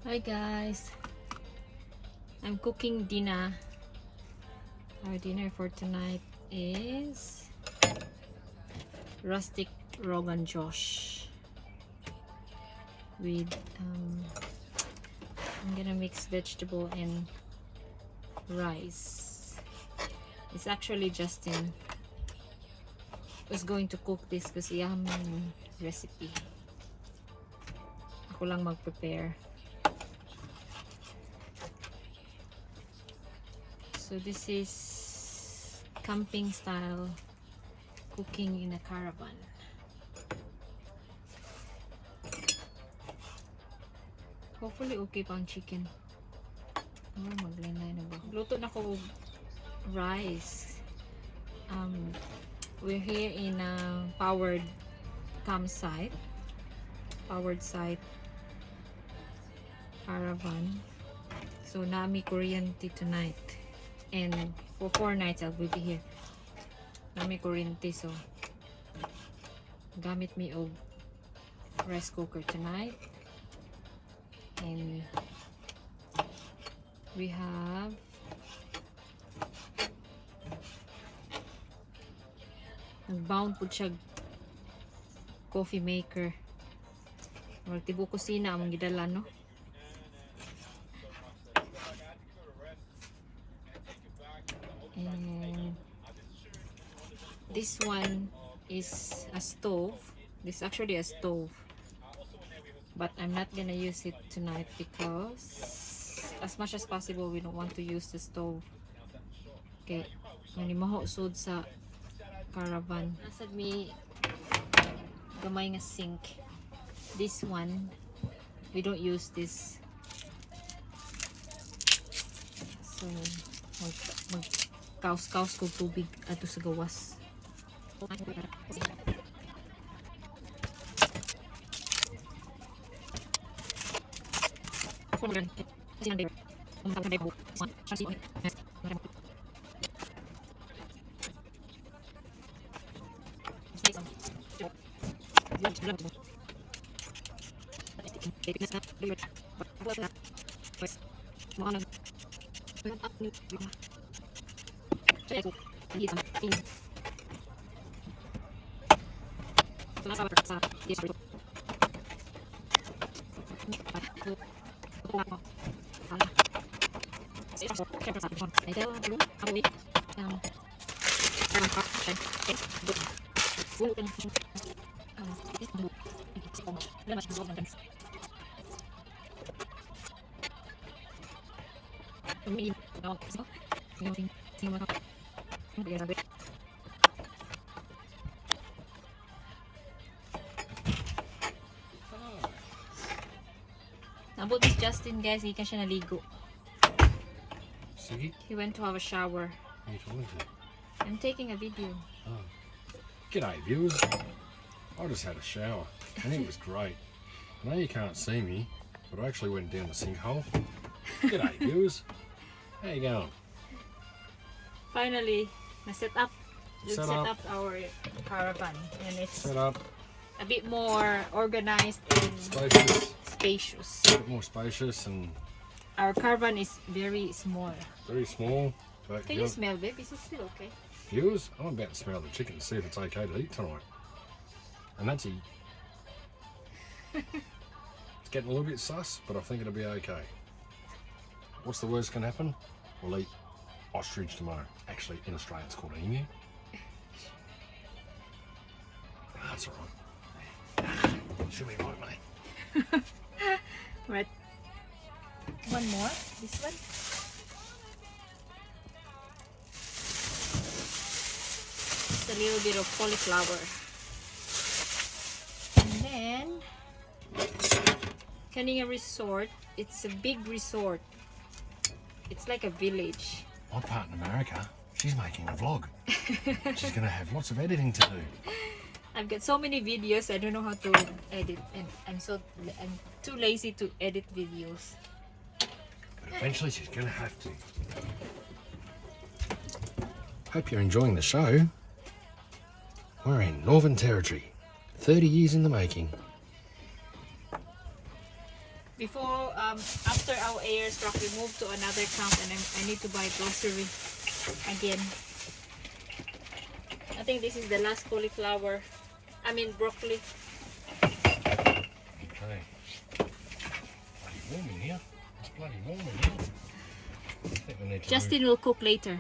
Hi guys, I'm cooking dinner. Our dinner for tonight is rustic Rogan Josh with I'm gonna mix vegetable and rice. It's actually Justin who's going to cook this kasi yummy recipe. Ako lang mag-prepare. So this is camping style cooking in a caravan. Hopefully okay pang chicken. Oh, maglaynay na ba? Luto na ko rice. We're here in a powered campsite. Powered site caravan. So nami kuryente tonight. And for 4 nights I'll be here. Nami kuryente, so gamit mi og rice cooker tonight. And we have nagbound po siya coffee maker. Or tibo kusina among gidala, no? And this one is a stove. This is actually a stove, but I'm not gonna use it tonight because as much as possible we don't want to use the stove. Okay, manimaho sud sa caravan. Nasad mi gamay nga sink. This one we don't use this, so mag kaos-kaos ko tubig ato sa gawas. Nabot is Justin, guys, hindi ka siya naligo. See? He went to have a shower. What are you talking to? I'm taking a video. Oh. G'day, viewers. I just had a shower and it was great. I know you can't see me, but I actually went down the sinkhole. G'day, viewers. How you going? Finally, na-set up. We've Set set up. up our caravan, and it's Set up, a bit more organized and spacious, spacious. a bit more spacious and Our caravan is very small. very small. But Can you smell, babe? Is it still okay? viewers, I'm about to smell the chicken to see if it's okay to eat tonight. And that's eat. It's getting a little bit sus, but I think it'll be okay. What's the worst can happen? We'll eat ostrich tomorrow. Actually, in Australia it's called emu. That's alright. Should be right, mate. Right. One more. This one. It's a little bit of cauliflower. And then, Ayers Resort. It's a big resort. It's like a village. My part in America, she's making a vlog. She's going to have lots of editing to do. I've got so many videos I don't know how to edit, and I'm too lazy to edit videos. But eventually she's going to have to. Hope you're enjoying the show. We're in Northern Territory. 30 years in the making. Before, after our Ayers Rock, we moved to another camp, and I need to buy grocery again. I think this is the last cauliflower. I mean broccoli. Okay. Bloody warm in here. It's bloody warm in here. I think we need to Justin will cook later.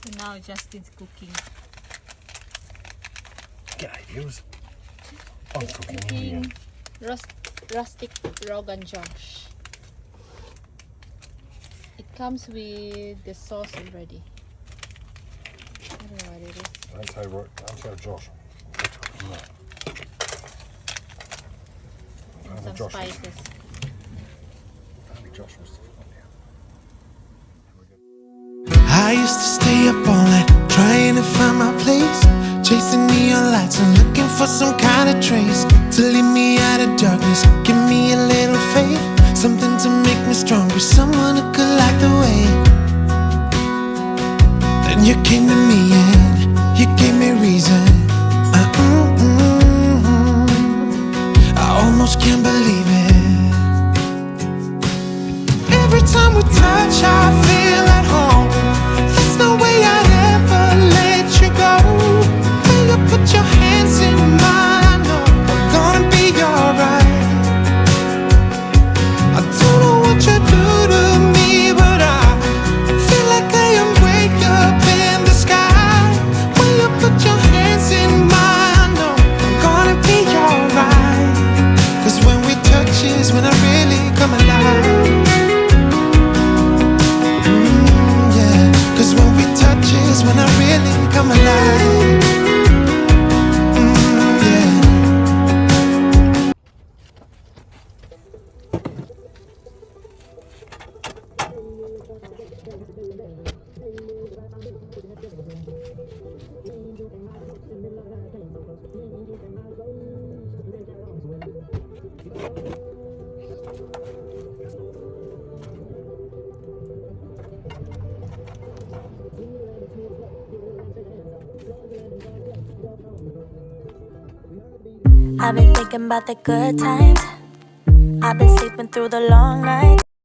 So now Justin's cooking. G'day viewers. I'm He's cooking cooking rustic Rogan Josh. It comes with the sauce already. I don't know what it is. Don't tell Josh. No. And some Josh spices. Only Josh wants to find out. I used to stay up all night trying to find my place, chasing neon lights and looking for some kind of trace to lead me out of darkness, give me a little faith, something to make me stronger, someone who could light the way. Then you came to me and you gave me reason. I almost can't believe it. Every time we touch, I feel at home. There's no way I'd ever let you go. When you put your hands in mine, I know I'm gonna be alright. I don't know what you do to me, but I feel like I am way up in the sky. When you put your hands in mine, I know I'm gonna be alright. 'Cause when we touch is when I really come alive. Cause when we touch is when I really come alive. Yeah. I've been thinking about the good times. I've been sleeping through the long nights.